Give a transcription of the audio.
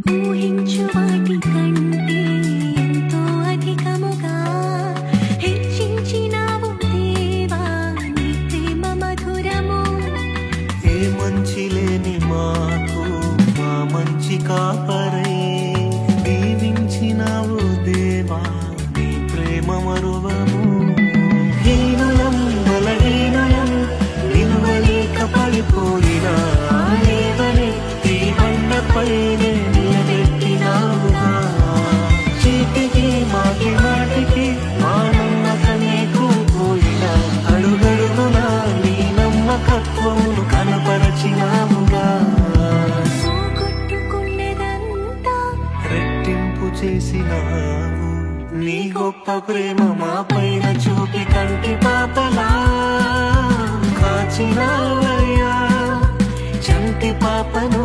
ఊహించు వాటి కంటే ఎంతో అధికముగా హెచ్చించినావు దేవా నీ ప్రేమ మధురము. ఏ మంచి లేని మాకు మా మంచి కాపరై దీవించినావు దేవా నీ ప్రేమ మరువము. హీనులం బలహీనులం నిలువలేక పడిపోయినా లేవనే తీవన్నపైనే నిలబెట్టినావుగా. చీటికి మాటి మాటికి మా నమ్మకమే కోల్పోయినా అడుగడుగునా నీ నమ్మకత్వమును కనపరచినావుగా. పోగొట్టుకున్నదంతా రెట్టింపు చేసినావు నీ గొప్ప ప్రేమ మా పైన చూపి కంటి పాపలా కాచినావయ్యా. చంటి పాపను